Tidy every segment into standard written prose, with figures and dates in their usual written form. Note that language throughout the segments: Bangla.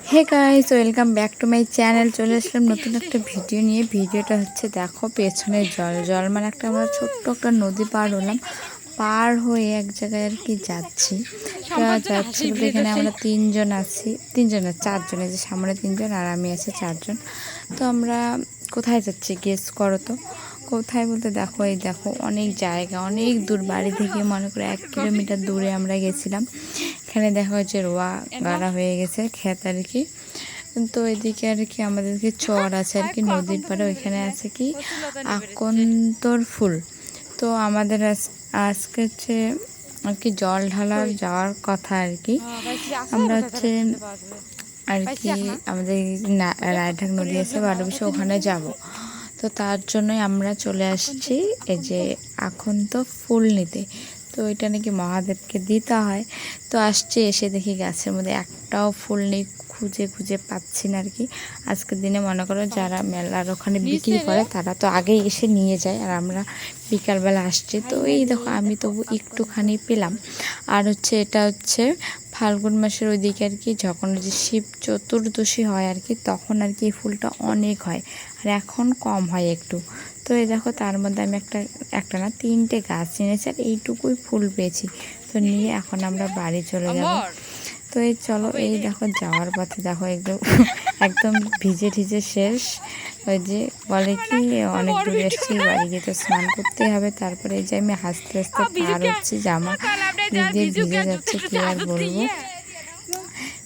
Hey guys, welcome back to my channel. চলে আসলাম নতুন একটা ভিডিও নিয়ে। ভিডিওটা হচ্ছে দেখো পেছনে জল জল মানে একটা আমরা ছোট্ট একটা নদী পার হলাম, পার হয়ে এক জায়গায় আর কি যাচ্ছি। যাচ্ছি বলতে এখানে আমরা তিনজন আছি, তিনজন না চারজন, এই যে সামনে তিনজন আর আমি আছি চারজন। তো আমরা কোথায় যাচ্ছি গেস করো তো। কোথায় বলতে দেখো, এই দেখো অনেক জায়গা, অনেক দূর, বাড়ি থেকে মনে করো 1 কিলোমিটার দূরে আমরা গেছিলাম। এখানে দেখা হচ্ছে রোয়া গাড়া হয়ে গেছে ক্ষেত আর কি। তো এদিকে আর কি আমাদেরকে চর আছে আর কি নদীর পাড়ে, ওইখানে আছে কি আকন্তর ফুল। তো আমাদের আজকে হচ্ছে আর কি জল ঢালার যাওয়ার কথা আর কি। আমরা হচ্ছে আর কি আমাদের রায়ঢাক নদী আছে বারোবিশে, ওখানে যাব। তো তার জন্যই আমরা চলে আসছি এই যে আকন্ত ফুল নিতে। তো এটা নাকি মহাদেবকে দিতে হয়। তো আসছে, এসে দেখি গাছের মধ্যে একটাও ফুল নেই, খুঁজে খুঁজে পাচ্ছি না আর কি। আজকের দিনে মনে করো যারা মেলার ওখানে বিক্রি করে তারা তো আগেই এসে নিয়ে যায়, আর আমরা বিকালবেলা আসছি। তো এই দেখো আমি তবু একটুখানি পেলাম। আর হচ্ছে এটা হচ্ছে ফাল্গুন মাসের ওইদিকে আর কি, যখন যে শিব চতুর্দশী হয় আর কি, তখন আর কি এই ফুলটা অনেক হয়, আর এখন কম হয় একটু। তো এই দেখো তার মধ্যে আমি একটা না 3টে গাছ এনেছি, আর এইটুকুই ফুল পেয়েছি। তো নিয়ে এখন আমরা বাড়ি চলে যাব। তো এই চলো, এই দেখো যাওয়ার পথে দেখো একদম একদম ভিজে ঠিজে শেষ। ওই যে বলে কি অনেক দূরে এসেছি, বাড়ি গিয়ে তো স্নান করতে হবে। তারপরে এই যে আমি হাসতে হাসতে পার হচ্ছি, জামা দিয়ে ভিজে যাচ্ছে, কি আর বলবো।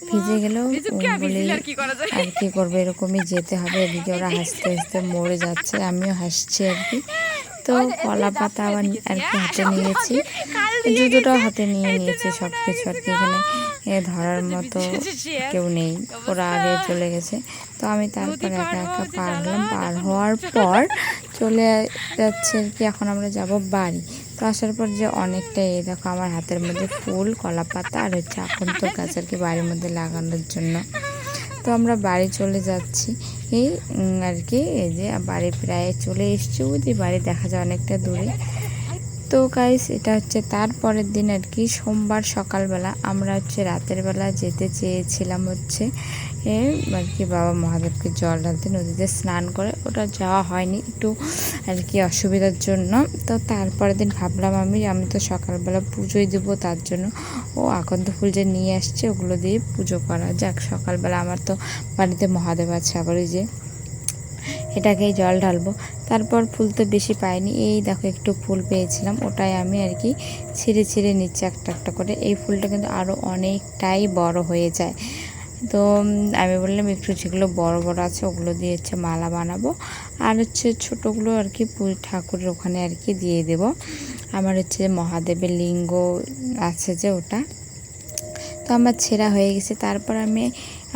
ভিজে গেলেও বলি আর কি করবো, এরকমই যেতে হবে। এদিকে ওরা হাসতে হাসতে মরে যাচ্ছে, আমিও হাসছি আর কি। তো কলা পাতা আবার আর কি হাতে নিয়েছি, জুতোটাও হাতে নিয়ে নিয়েছি, সব কিছু আর কি। এখানে ধরার মতো কেউ নেই, ওরা আগে চলে গেছে। তো আমি তারপর একা একা পার হলাম। পার হওয়ার পর চলে যাচ্ছে আর কি, এখন আমরা যাব বাড়ি। তো আসার পর যে অনেকটা, এই দেখো আমার হাতের মধ্যে ফুল, কলা পাতা আর হচ্ছে আকন্ত গাছ আর কি বাড়ির মধ্যে লাগানোর জন্য। তো আমরা বাড়ি চলে যাচ্ছি এই আর কি। এই যে বাড়ি প্রায় চলে এসছি, ওই বাড়ি দেখা যায় অনেকটা দূরে। তো গাইস এটা হচ্ছে তারপরের দিন আর কি, সোমবার সকালবেলা। আমরা হচ্ছে রাতের বেলা যেতে চেয়েছিলাম হচ্ছে আর কি বাবা মহাদেবকে জল ঢালতে নদীতে স্নান করে, ওটা যাওয়া হয়নি একটু আর কি অসুবিধার জন্য। তো তারপরের দিন ভাবলাম আমি তো সকালবেলা পুজোই দেবো, তার জন্য ও আকন্ত ফুল যে নিয়ে আসছে ওগুলো দিয়ে পুজো করা যাক। সকালবেলা আমার তো বাড়িতে মহাদেব আছে, আবার ওই যে এটাকেই জল ঢালবো। তারপর ফুল তো বেশি পাইনি, এই দেখো একটু ফুল পেয়েছিলাম, ওটাই আমি আর কি ছিঁড়ে ছিঁড়ে নিচ্ছি একটা একটা করে। এই ফুলটা কিন্তু আরও অনেকটাই বড় হয়ে যায়। তো আমি বললাম একটু যেগুলো বড় বড় আছে ওগুলো দিয়ে হচ্ছে মালা বানাবো, আর হচ্ছে ছোটোগুলো আর কি ঠাকুরের ওখানে আর কি দিয়ে দেব। আমার হচ্ছে মহাদেবের লিঙ্গ আছে যে ওটা, তো আমার ছেঁড়া হয়ে গেছে। তারপর আমি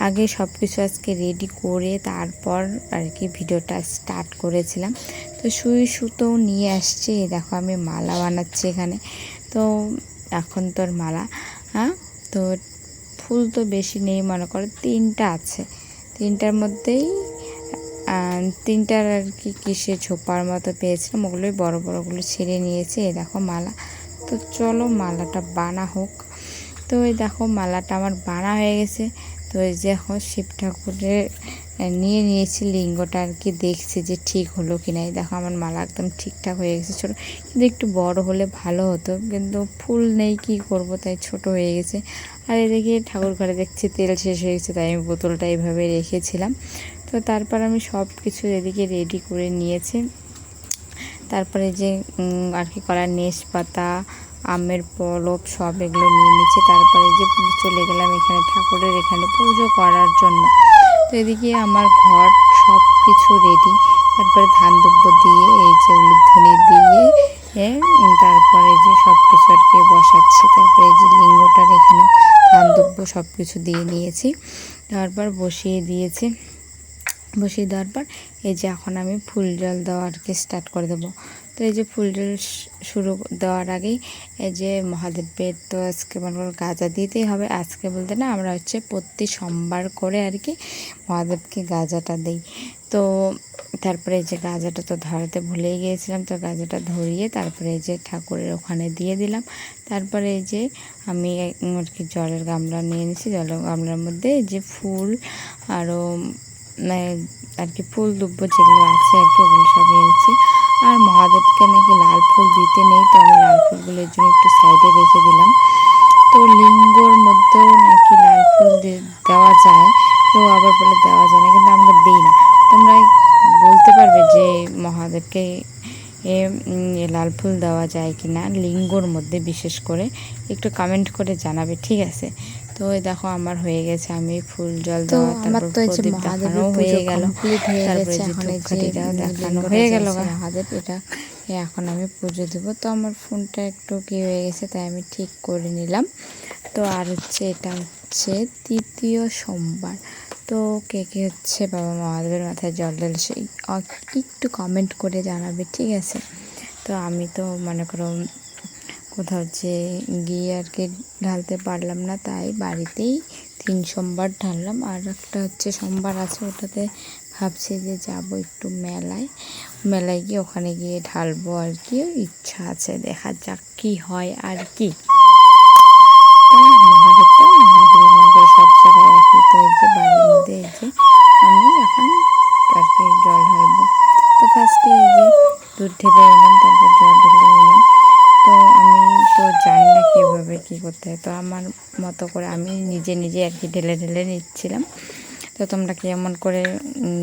আগে সব কিছু আজকে রেডি করে তারপর আর কি ভিডিওটা স্টার্ট করেছিলাম। তো সুই সুতো নিয়ে আসছি, দেখো আমি মালা বানাচ্ছি এখানে। তো এখন তোর মালা, হ্যাঁ, তো ফুল তো বেশি নেই, মনে করো 3টা আছে। 3টার মধ্যেই 3টার আর কি কিসে ঝোপার মতো পেয়েছিলাম, ওগুলোই বড় বড়গুলো ছেড়ে নিয়েছি। এই দেখো মালা। তো চলো মালাটা বানা হোক। তো এই দেখো মালাটা আমার বানা হয়ে গেছে। তো এই যে এখন শিব ঠাকুরের নিয়ে নিয়েছি লিঙ্গটা আর কি, দেখছি যে ঠিক হলো কিনা। এই দেখো আমার মালা একদম ঠিকঠাক হয়ে গেছে, ছোটো কিন্তু একটু বড় হলে ভালো হতো, কিন্তু ফুল নেই কি করব, তাই ছোট হয়ে গেছে। আর এদিকে ঠাকুর ঘরে দেখছি তেল শেষ হয়ে গেছে, তাই আমি বোতলটা এইভাবে রেখেছিলাম। তো তারপর আমি সব কিছু এদিকে রেডি করে নিয়েছি। তারপরে যে আর কি কলার নেশ পাতা, আমের পলব সব এগুলো নিয়ে নিচ্ছি। তারপরে যে চলে গেলাম এখানে ঠাকুরের এখানে পুজো করার জন্য। তো এদিকে আমার ঘর সব কিছু রেডি। তারপরে ধান দুব্য দিয়ে এই যে উলুধ্বনি দিয়ে তারপরে যে সব কিছু আর কি বসাচ্ছি। তারপরে এই যে লিঙ্গটার এখানে ধান দুব্য সব কিছু দিয়ে নিয়েছি, তারপর বসিয়ে দিয়েছি। বসিয়ে দেওয়ার পর এই যে এখন আমি ফুল জল দেওয়া আর কি স্টার্ট করে দেবো। তো এই যে ফুল জল শুরু দেওয়ার আগেই এই যে মহাদেবের তো আজকে মনে করো গাঁজা দিতেই হবে। আজকে বলতে না, আমরা হচ্ছে প্রতি সোমবার করে আর কি মহাদেবকে গাঁজাটা দিই। তো তারপরে এই যে গাঁজাটা তো ধরাতে ভুলেই গিয়েছিলাম, তো গাঁজাটা ধরিয়ে তারপরে এই যে ঠাকুরের ওখানে দিয়ে দিলাম। তারপরে এই যে আমি আর কি জলের গামলা নিয়ে নিয়েছি, জলের গামলার মধ্যে এই যে ফুল আরও আর কি ফুল দুব্ব যেগুলো আছে আর কি ওগুলো সব নিয়ে নিচ্ছি। আর মহাদেবকে নাকি লাল ফুল দিতে নেই, তো আমি লাল ফুলগুলোর জন্য একটু সাইডে রেখে দিলাম। তো লিঙ্গর মধ্যেও নাকি লাল ফুল দেওয়া যায়, কেউ আবার বলে দেওয়া যায় না, কিন্তু আমরা দিই না। তোমরা বলতে পারবে যে মহাদেবকে লাল ফুল দেওয়া যায় কি না লিঙ্গর মধ্যে, বিশেষ করে একটু কমেন্ট করে জানাবে, ঠিক আছে? তো এই দেখো আমার হয়ে গেছে, আমি ফুল জল দেওয়া তারপর প্রদীপ দেখানো হয়ে গেল, তারপরে যে ধূপকাঠিটাও দেখানো হয়ে গেল মহাদেব। এটা এখন আমি পুজো দেবো। তো আমার ফোনটা একটু কি হয়ে গেছে, তাই আমি ঠিক করে নিলাম। তো আর হচ্ছে এটা হচ্ছে তৃতীয় সোমবার। তো কে কে হচ্ছে বাবা মহাদেবের মাথায় জল ঢালছে একটু কমেন্ট করে জানাবে, ঠিক আছে? তো আমি তো মনে করো কোথাও যে গিয়ে আর কি ঢালতে পারলাম না, তাই বাড়িতেই 3 সোমবার ঢাললাম। আর একটা হচ্ছে সোমবার আছে, ওটাতে ভাবছি যে যাব একটু মেলায় গিয়ে ওখানে গিয়ে ঢালবো আর কি, ইচ্ছা আছে, দেখা যাক কি হয় আর কি। তো মহাদেবটা মহাদেবী মনে করে সব জায়গায় একই। তো এই যে বাড়ির মধ্যে এই যে আমি এখন আর কি জল ঢালবো। তো ফার্স্টে এই যে দুধ ঢেলে নিলাম, তারপর জল ঢেলে নিলাম। তো আমি তো জানি না কীভাবে কী করতে হয়, তো আমার মতো করে আমি নিজে আর কি ঢেলে ঢেলে নিচ্ছিলাম। তো তোমরা কেমন করে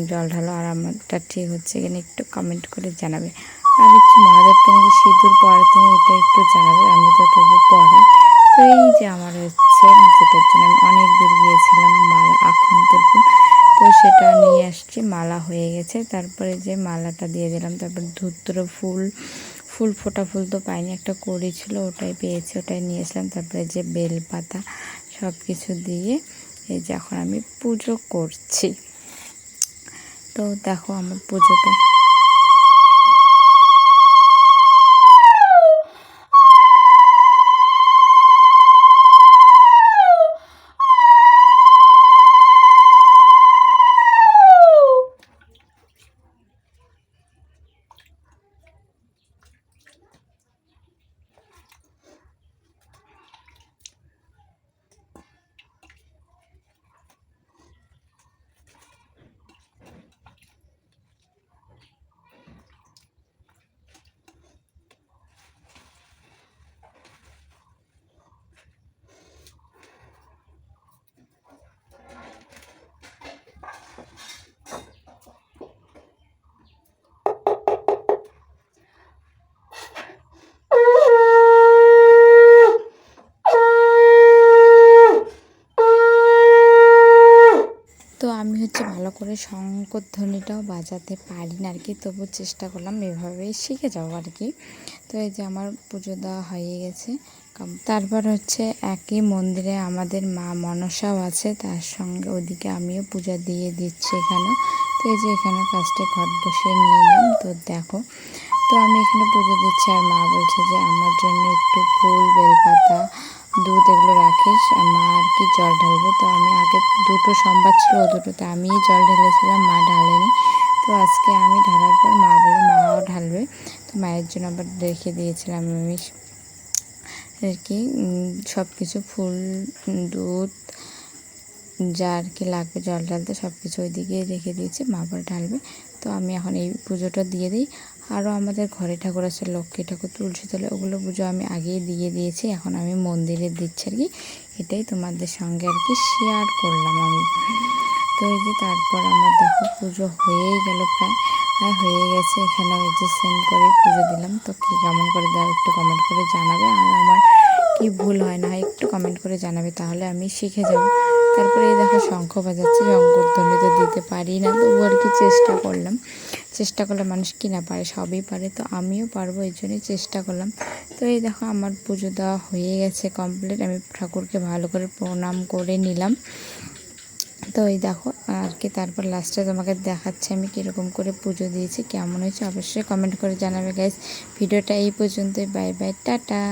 জল ঢালো আর আমারটা ঠিক হচ্ছে কিনা একটু কমেন্ট করে জানাবে। আর হচ্ছে মহাদেবকে নাকি সিঁদুর পরাতে নেই, এটা একটু জানাবে, আমি তো তবু পড়াই। তো এই যে আমার হচ্ছে যেটার জন্য আমি অনেক দূর গিয়েছিলাম, মালা আখন্তর ফুল, তো সেটা নিয়ে আসছি, মালা হয়ে গেছে। তারপরে যে মালাটা দিয়ে দিলাম, তারপর ধুত্র ফুল ফোটা ফুল তো পাইনি, একটা কড়ি ছিল ওটাই পেয়েছি, ওটাই নিয়েছিলাম। তারপরে যে বেলপাতা সব কিছু দিয়ে এই যে এখন আমি পুজো করছি। তো দেখো আমার পুজোটা তো আমি হচ্ছে ভালো করে শঙ্করধ্বনিটাও বাজাতে পারি না আর কি, তবু চেষ্টা করলাম, এভাবেই শিখে যাবো আর কি। তো এই যে আমার পুজো দেওয়া হয়ে গেছে। তারপর হচ্ছে একই মন্দিরে আমাদের মা মনসাও আছে, তার সঙ্গে ওদিকে আমিও পূজা দিয়ে দিচ্ছি এখানে। তো এই যে এখানে ফার্স্টে ঘট বসিয়ে নিলাম। তো দেখো, তো আমি এখানে পুজো দিচ্ছি, আর মা বলছে যে আমার জন্য একটু ফুল বেলপাতা দুধ এগুলো রাখিস, মা আর কি জল ঢালবে। তো আমি আগে দুটো সোমবার ছিল, ও দুটোতে আমিই জল ঢেলেছিলাম, মা ঢালেনি। তো আজকে আমি ঢালার পর মা বলে মাও ঢালবে, তো মায়ের জন্য আবার রেখে দিয়েছিলাম আমি আর কি সব কিছু, ফুল দুধ যা আর কি লাগবে জল ঢালতে সব কিছু ওইদিকে রেখে দিয়েছি, মা আবার ঢালবে। তো আমি এখন এই পুজোটা দিয়ে দিই। আরও আমাদের ঘরে ঠাকুর আছে, লক্ষ্মী ঠাকুর, তুলসী তলে, ওগুলো পুজো আমি আগেই দিয়ে দিয়েছি, এখন আমি মন্দিরে দিচ্ছি আর কি। এটাই তোমাদের সঙ্গে আর কি শেয়ার করলাম আমি। তো এই যে তারপর আমার দেখো পুজো হয়েই গেল, প্রায় হয়ে গেছে। এখানে ওই যে সেম করে পুজো দিলাম। তো কী কেমন করে দাও একটু কমেন্ট করে জানাবে, আর আমার কি ভুল হয় না হয় একটু কমেন্ট করে জানাবে, তাহলে আমি শিখে যাব। তারপরে এই দেখো শঙ্খ বাজাচ্ছে, শঙ্করধ্বনি তো দিতে পারি না, তবু আর কি চেষ্টা করলে মানুষ কি না পারে, সবই পারে, তো আমিও পারবো, এই জন্যই চেষ্টা করলাম। তো এই দেখো আমার পুজো দেওয়া হয়ে গেছে কমপ্লিট। আমি ঠাকুরকে ভালো করে প্রণাম করে নিলাম। তো এই দেখো আর কি, তারপর লাস্টে তোমাকে দেখাচ্ছি আমি কীরকম করে পুজো দিয়েছি, কেমন হয়েছে অবশ্যই কমেন্ট করে জানাবে গাইস। ভিডিওটা এই পর্যন্তই, বাই বাই, টাটা।